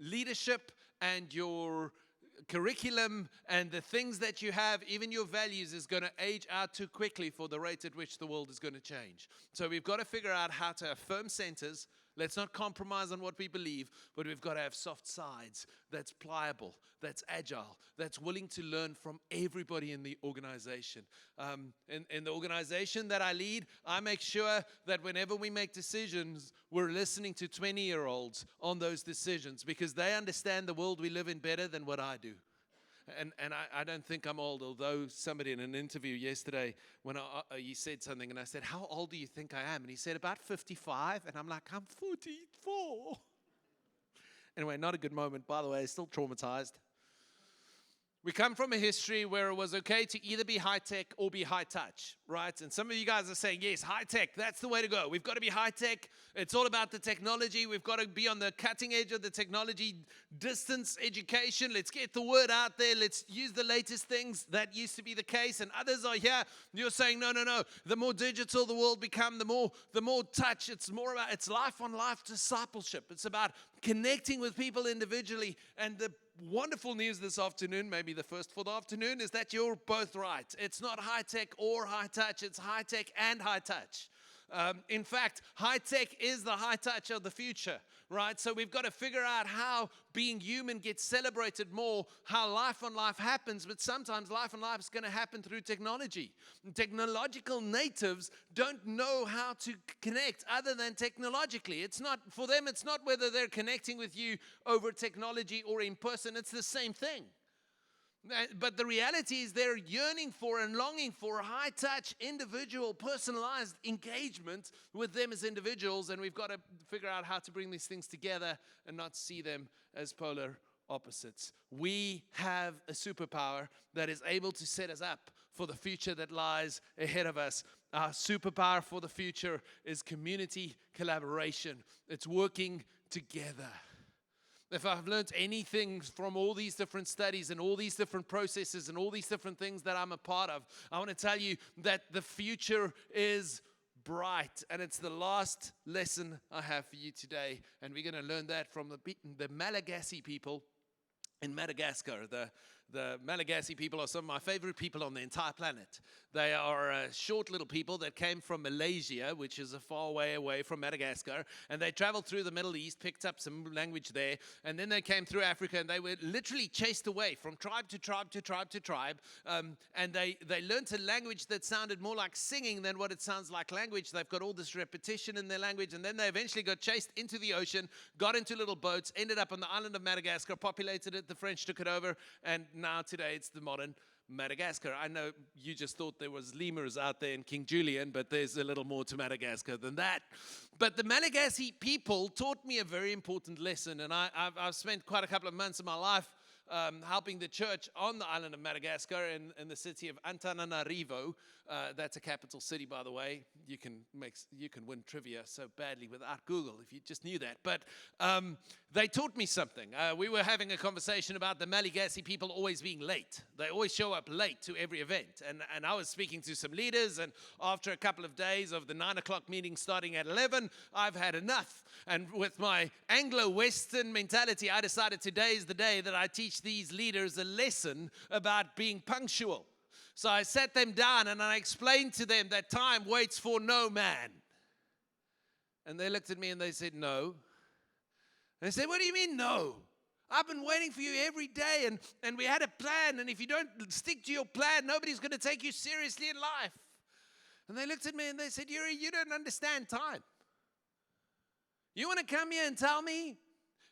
leadership and your curriculum and the things that you have, even your values, is going to age out too quickly for the rate at which the world is going to change. So we've got to figure out how to have firm centers. Let's not compromise on what we believe, but we've got to have soft sides that's pliable, that's agile, that's willing to learn from everybody in the organization. In the organization that I lead, I make sure that whenever we make decisions, we're listening to 20-year-olds on those decisions, because they understand the world we live in better than what I do. And I don't think I'm old, although somebody in an interview yesterday, when he said something, and I said, how old do you think I am? And he said, about 55. And I'm like, I'm 44. Anyway, not a good moment, by the way, still traumatized. We come from a history where it was okay to either be high-tech or be high-touch, right? And some of you guys are saying, yes, high-tech, that's the way to go. We've got to be high-tech. It's all about the technology. We've got to be on the cutting edge of the technology. Distance education, let's get the word out there. Let's use the latest things. That used to be the case. And others are here. You're saying, no. The more digital the world becomes, the more touch. It's more about, it's life-on-life discipleship. It's about connecting with people individually. And the wonderful news this afternoon, maybe the first for the afternoon, is that you're both right. It's not high tech or high touch, it's high tech and high touch. In fact, high tech is the high touch of the future, right? So we've got to figure out how being human gets celebrated more, how life on life happens, but sometimes life on life is going to happen through technology. Technological natives don't know how to connect other than technologically. It's not, for them, it's not whether they're connecting with you over technology or in person, it's the same thing. But the reality is they're yearning for and longing for a high-touch, individual, personalized engagement with them as individuals, and we've got to figure out how to bring these things together and not see them as polar opposites. We have a superpower that is able to set us up for the future that lies ahead of us. Our superpower for the future is community collaboration. It's working together. If I've learned anything from all these different studies and all these different processes and all these different things that I'm a part of, I want to tell you that the future is bright. And it's the last lesson I have for you today. And we're going to learn that from the Malagasy people in Madagascar. The Malagasy people are some of my favorite people on the entire planet. They are short little people that came from Malaysia, which is a far way away from Madagascar, and they traveled through the Middle East, picked up some language there, and then they came through Africa, and they were literally chased away from tribe to tribe to tribe to tribe, and they learned a language that sounded more like singing than what it sounds like language. They've got all this repetition in their language, and then they eventually got chased into the ocean, got into little boats, ended up on the island of Madagascar, populated it, the French took it over, and now today it's the modern Madagascar. I know you just thought there was lemurs out there in King Julian, but there's a little more to Madagascar than that. But the Malagasy people taught me a very important lesson, and I've spent quite a couple of months of my life helping the church on the island of Madagascar in the city of Antananarivo. That's a capital city, by the way. You can win trivia so badly without Google if you just knew that. But they taught me something. We were having a conversation about the Malagasy people always being late. They always show up late to every event. And I was speaking to some leaders, and after a couple of days of the 9 o'clock meeting starting at 11, I've had enough. And with my Anglo-Western mentality, I decided today is the day that I teach these leaders a lesson about being punctual. So I sat them down and I explained to them that time waits for no man. And they looked at me and they said, no. And I said, what do you mean no? I've been waiting for you every day, and we had a plan, and if you don't stick to your plan, nobody's going to take you seriously in life. And they looked at me and they said, Jurie, you don't understand time. You want to come here and tell me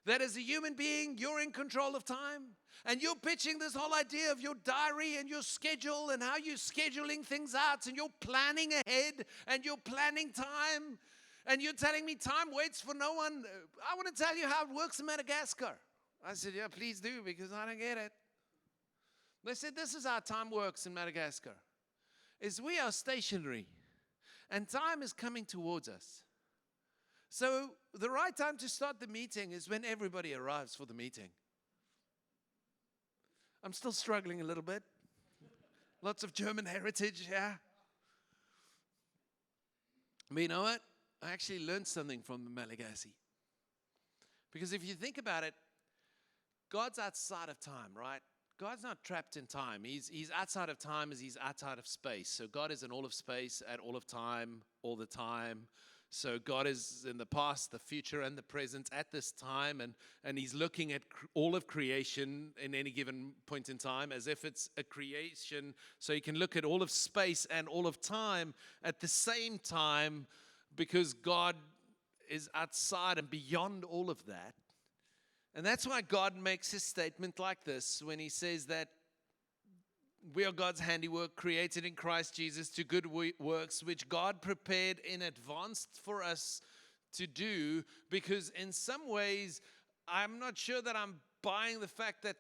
that as a human being, you're in control of time? And you're pitching this whole idea of your diary and your schedule and how you're scheduling things out and you're planning ahead and you're planning time. And you're telling me time waits for no one. I want to tell you how it works in Madagascar. I said, yeah, please do, because I don't get it. They said, this is how time works in Madagascar. Is we are stationary and time is coming towards us. So the right time to start the meeting is when everybody arrives for the meeting. I'm still struggling a little bit. Lots of German heritage, yeah. But you know what? I actually learned something from the Malagasy. Because if you think about it, God's outside of time, right? God's not trapped in time. He's outside of time as he's outside of space. So God is in all of space, at all of time, all the time. So God is in the past, the future, and the present at this time, and he's looking at all of creation in any given point in time as if it's a creation. So he can look at all of space and all of time at the same time, because God is outside and beyond all of that. And that's why God makes his statement like this when he says that we are God's handiwork, created in Christ Jesus to good works, which God prepared in advance for us to do. Because in some ways, I'm not sure that I'm buying the fact that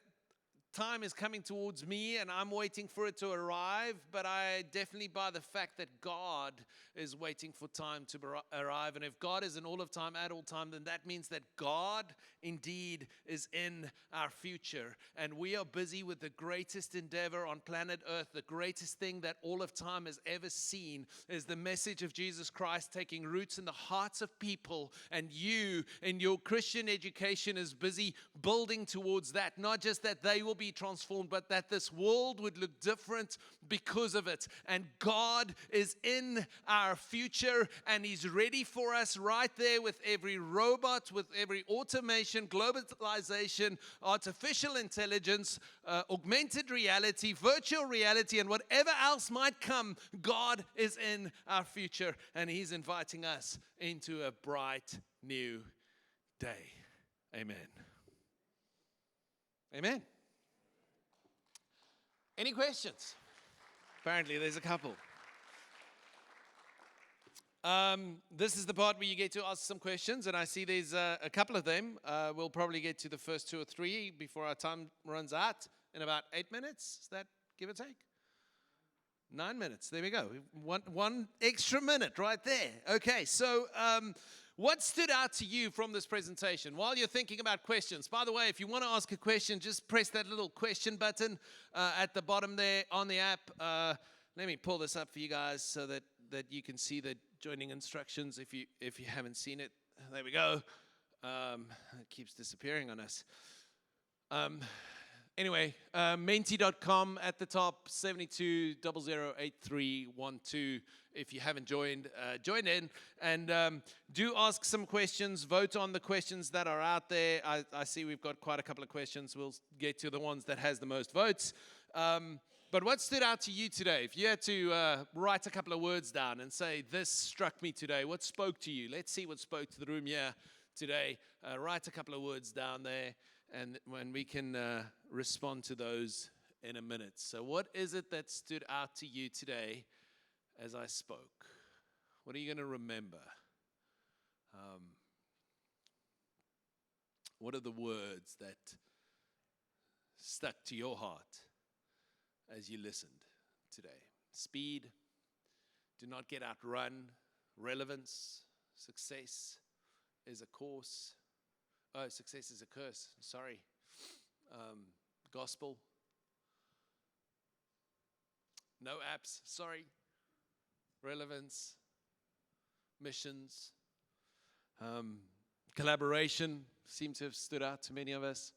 time is coming towards me and I'm waiting for it to arrive, but I definitely buy the fact that God is waiting for time to arrive. And if God is in all of time, at all time, then that means that God indeed is in our future. And we are busy with the greatest endeavor on planet Earth. The greatest thing that all of time has ever seen is the message of Jesus Christ taking roots in the hearts of people. And you, in your Christian education, is busy building towards that. Not just that they will be transformed, but that this world would look different because of it. And God is in our future, and He's ready for us right there with every robot, with every automation, globalization, artificial intelligence, augmented reality, virtual reality, and whatever else might come. God is in our future, and He's inviting us into a bright new day. Amen. Amen. Any questions? Apparently, there's a couple. This is the part where you get to ask some questions, and I see there's a couple of them. We'll probably get to the first 2 or 3 before our time runs out in about 8 minutes. Is that give or take? 9 minutes. There we go. One extra minute right there. Okay, so what stood out to you from this presentation while you're thinking about questions? By the way, if you want to ask a question, just press that little question button at the bottom there on the app. Let me pull this up for you guys so that you can see the joining instructions if you haven't seen it. There we go. It keeps disappearing on us. Anyway, menti.com at the top, 72008312. If you haven't joined, join in and do ask some questions. Vote on the questions that are out there. I see we've got quite a couple of questions. We'll get to the ones that has the most votes. But what stood out to you today? If you had to write a couple of words down and say, this struck me today, what spoke to you? Let's see what spoke to the room here today. Write a couple of words down there. And when we can respond to those in a minute. So what is it that stood out to you today as I spoke? What are you going to remember? What are the words that stuck to your heart as you listened today? Speed, do not get outrun, relevance, success is a course. Oh, success is a curse. Sorry. Gospel. No apps. Sorry. Relevance. Missions. Collaboration seems to have stood out to many of us.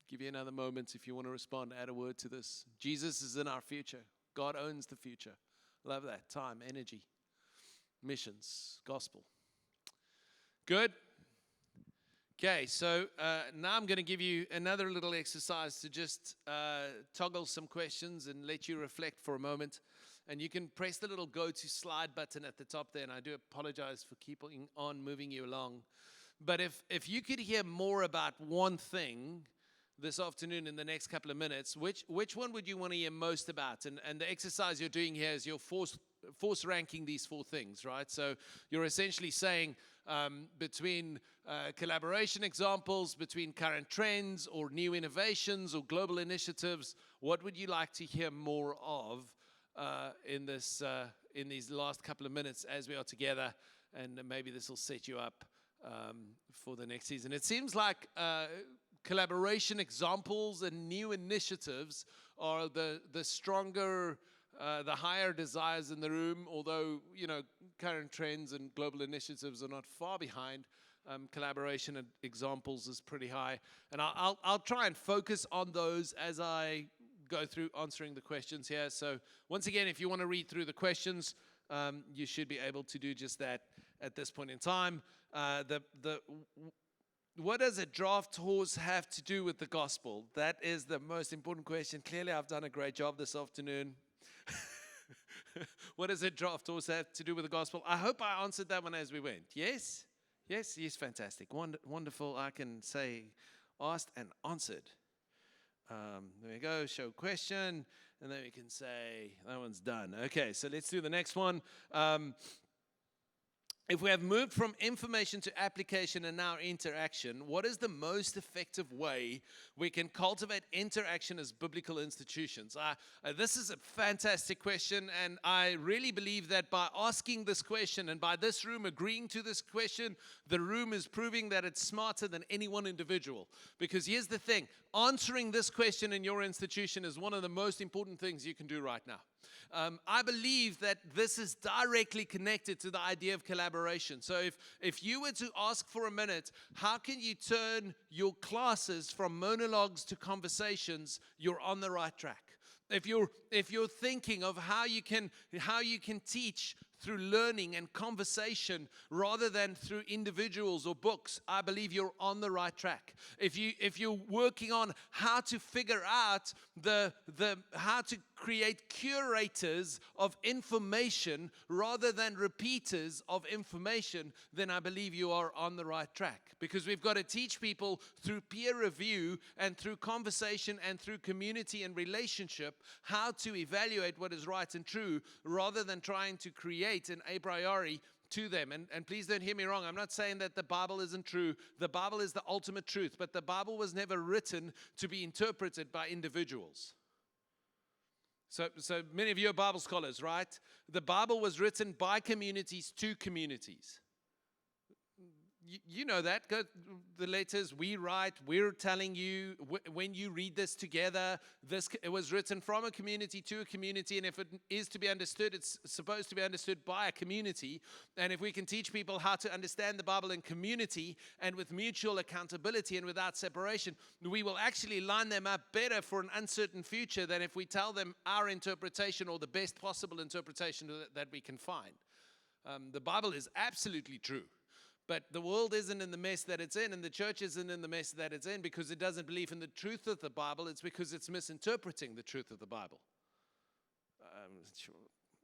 Give you another moment if you want to respond. Add a word to this. Jesus is in our future. God owns the future. Love that. Time, energy, missions, gospel. Good. Okay, so now I'm going to give you another little exercise to just toggle some questions and let you reflect for a moment. And you can press the little go to slide button at the top there. And I do apologize for keeping on moving you along. But if you could hear more about one thing this afternoon in the next couple of minutes, which one would you want to hear most about? And the exercise you're doing here is you're force ranking these 4 things, right? So you're essentially saying between collaboration examples, between current trends or new innovations or global initiatives, what would you like to hear more of in these last couple of minutes as we are together? And maybe this will set you up for the next season. It seems like collaboration examples and new initiatives are the stronger, the higher desires in the room, although, current trends and global initiatives are not far behind. Collaboration and examples is pretty high. And I'll try and focus on those as I go through answering the questions here. So once again, if you want to read through the questions, you should be able to do just that at this point in time. What does a draft horse have to do with the gospel? That is the most important question. Clearly, I've done a great job this afternoon. What does a draft horse have to do with the gospel? I hope I answered that one as we went. Yes? Yes, fantastic. Wonderful. I can say asked and answered. There we go. Show question. And then we can say that one's done. Okay, so let's do the next one. if we have moved from information to application and now interaction, what is the most effective way we can cultivate interaction as biblical institutions? This is a fantastic question, and I really believe that by asking this question and by this room agreeing to this question, the room is proving that it's smarter than any one individual. Because here's the thing, answering this question in your institution is one of the most important things you can do right now. I believe that this is directly connected to the idea of collaboration. So if you were to ask for a minute, how can you turn your classes from monologues to conversations, you're on the right track. If you're thinking of how you can teach through learning and conversation rather than through individuals or books, I believe you're on the right track. If you're working on how to figure out how to create curators of information rather than repeaters of information, then I believe you are on the right track. Because we've got to teach people through peer review and through conversation and through community and relationship how to evaluate what is right and true rather than trying to create an a priori to them. And please don't hear me wrong. I'm not saying that the Bible isn't true. The Bible is the ultimate truth, but the Bible was never written to be interpreted by individuals. So many of you are Bible scholars, right? The Bible was written by communities to communities. You know that. The letters we write, we're telling you, when you read this together, it was written from a community to a community, and if it is to be understood, it's supposed to be understood by a community. And if we can teach people how to understand the Bible in community and with mutual accountability and without separation, we will actually line them up better for an uncertain future than if we tell them our interpretation or the best possible interpretation that we can find. The Bible is absolutely true. But the world isn't in the mess that it's in, and the church isn't in the mess that it's in because it doesn't believe in the truth of the Bible. It's because it's misinterpreting the truth of the Bible.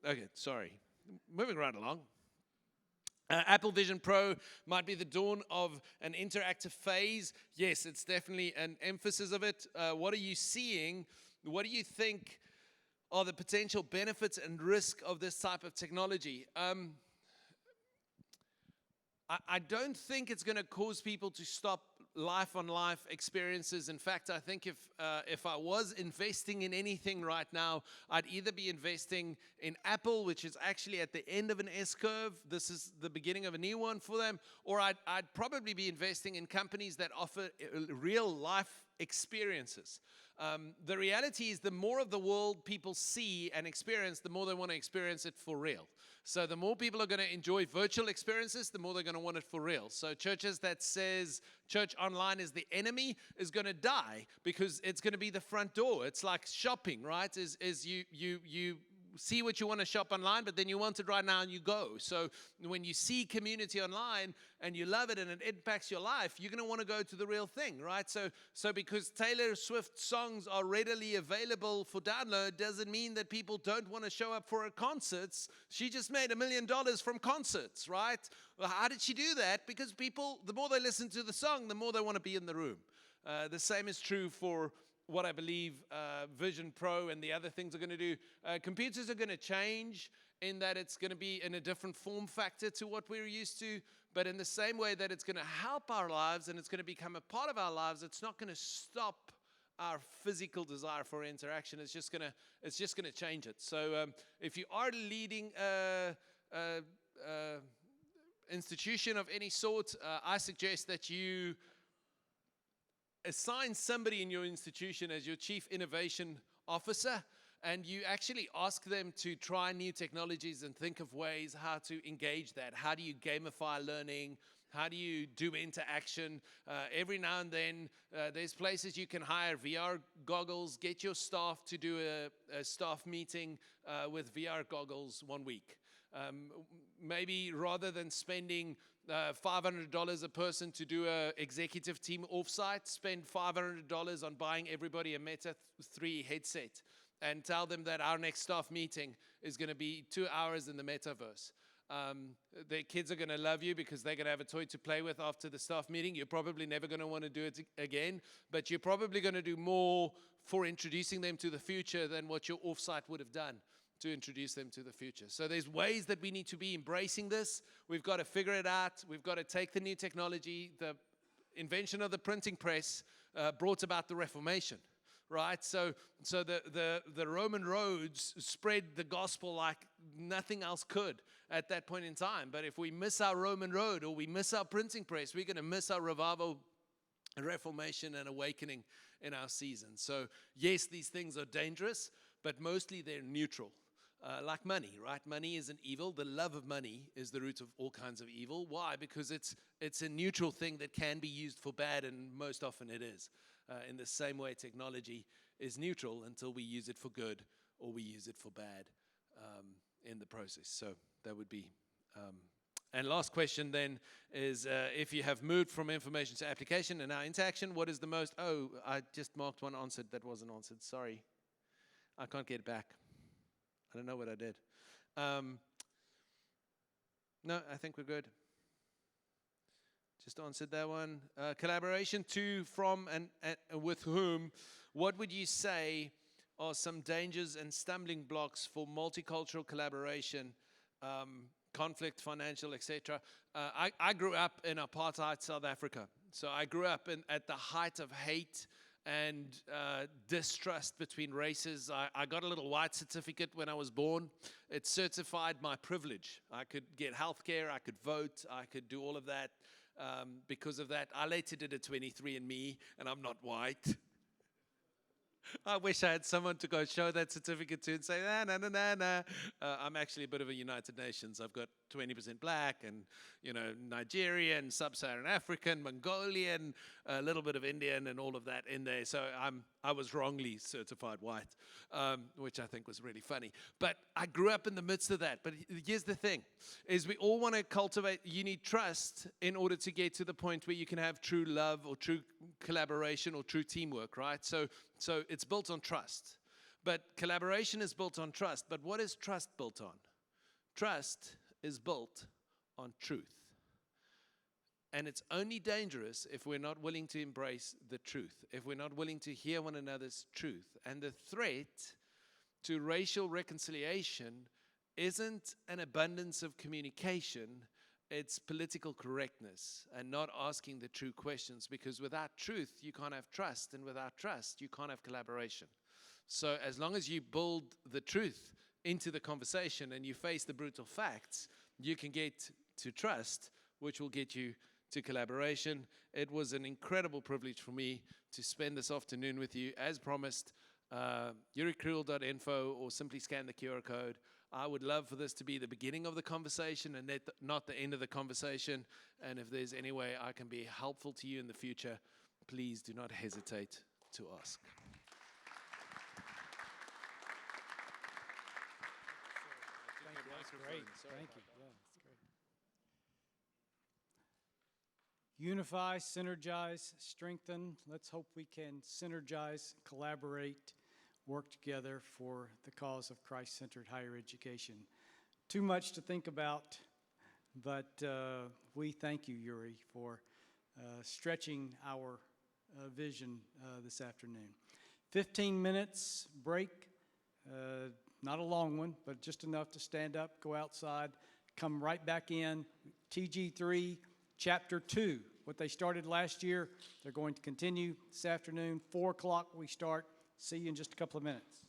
Okay, sorry. Moving right along. Apple Vision Pro might be the dawn of an interactive phase. Yes, it's definitely an emphasis of it. What are you seeing? What do you think are the potential benefits and risk of this type of technology? I don't think it's going to cause people to stop life-on-life experiences. In fact, I think if I was investing in anything right now, I'd either be investing in Apple, which is actually at the end of an S-curve. This is the beginning of a new one for them. Or I'd probably be investing in companies that offer real-life experiences. The reality is the more of the world people see and experience, the more they want to experience it for real. So the more people are going to enjoy virtual experiences, the more they're going to want it for real. So churches that says church online is the enemy is going to die because it's going to be the front door. It's like shopping, right? Is you see what you want to shop online, but then you want it right now and you go. So when you see community online and you love it and it impacts your life, you're going to want to go to the real thing, right? So because Taylor Swift songs are readily available for download doesn't mean that people don't want to show up for her concerts. She just made $1 million from concerts, right? Well, how did she do that? Because people, the more they listen to the song, the more they want to be in the room. The same is true for what I believe Vision Pro and the other things are going to do. Computers are going to change in that it's going to be in a different form factor to what we're used to, but in the same way that it's going to help our lives and it's going to become a part of our lives, it's not going to stop our physical desire for interaction. It's just going to change it. So if you are leading institution of any sort, I suggest that you assign somebody in your institution as your chief innovation officer, and you actually ask them to try new technologies and think of ways how to engage that. How do you gamify learning? How do you do interaction? Every now and then, there's places you can hire VR goggles. Get your staff to do a staff meeting with VR goggles 1 week. Maybe rather than spending $500 a person to do an executive team offsite, spend $500 on buying everybody a Meta 3 headset and tell them that our next staff meeting is going to be 2 hours in the metaverse. Their kids are going to love you because they're going to have a toy to play with after the staff meeting. You're probably never going to want to do it again, but you're probably going to do more for introducing them to the future than what your offsite would have done. to introduce them to the future. So there's ways that we need to be embracing this. We've got to figure it out. We've got to take the new technology. The invention of the printing press brought about the Reformation, right? So the Roman roads spread the gospel like nothing else could at that point in time. But if we miss our Roman road or we miss our printing press, we're going to miss our revival, reformation, and awakening in our season. So yes, these things are dangerous, but mostly they're neutral. Like money, right? Money is an evil. The love of money is the root of all kinds of evil. Why? Because it's a neutral thing that can be used for bad, and most often it is. In the same way, technology is neutral until we use it for good or we use it for bad in the process. So that would be. And last question then is, if you have moved from information to application and now into action, what is the most? Oh, I just marked one answered that wasn't answered. Sorry. I can't get it back. I don't know what I did. No, I think we're good. Just answered that one. Collaboration to, from, and with whom. What would you say are some dangers and stumbling blocks for multicultural collaboration, conflict, financial, etc.? I grew up in apartheid South Africa. So I grew up at the height of hate and distrust between races. I got a little white certificate when I was born. It certified my privilege. I could get health care, I could vote, I could do all of that. Because of that, I later did a 23andMe, and I'm not white. I wish I had someone to go show that certificate to and say, nah. I'm actually a bit of a United Nations. I've got 20% black and, Nigerian, Sub-Saharan African, Mongolian, a little bit of Indian and all of that in there. So I was wrongly certified white, which I think was really funny. But I grew up in the midst of that. But here's the thing, is we all want to cultivate, you need trust in order to get to the point where you can have true love or true collaboration or true teamwork, right? So it's built on trust. But collaboration is built on trust. But what is trust built on? Trust is built on truth. And it's only dangerous if we're not willing to embrace the truth, if we're not willing to hear one another's truth. And the threat to racial reconciliation isn't an abundance of communication, it's political correctness and not asking the true questions, because without truth, you can't have trust, and without trust, you can't have collaboration. So as long as you build the truth into the conversation and you face the brutal facts, you can get to trust, which will get you to collaboration. It was an incredible privilege for me to spend this afternoon with you. As promised, juriekriel.info, or simply scan the QR code. I would love for this to be the beginning of the conversation and not the end of the conversation. And if there's any way I can be helpful to you in the future, please do not hesitate to ask. Thank you. That's great. Thank you. Yeah, that's great. Unify, synergize, strengthen. Let's hope we can synergize, collaborate, work together for the cause of Christ-centered higher education. Too much to think about, but we thank you, Jurie, for stretching our vision this afternoon. 15 minutes break, not a long one, but just enough to stand up, go outside, come right back in. TG3, Chapter 2, what they started last year, they're going to continue this afternoon. 4 o'clock we start. See you in just a couple of minutes.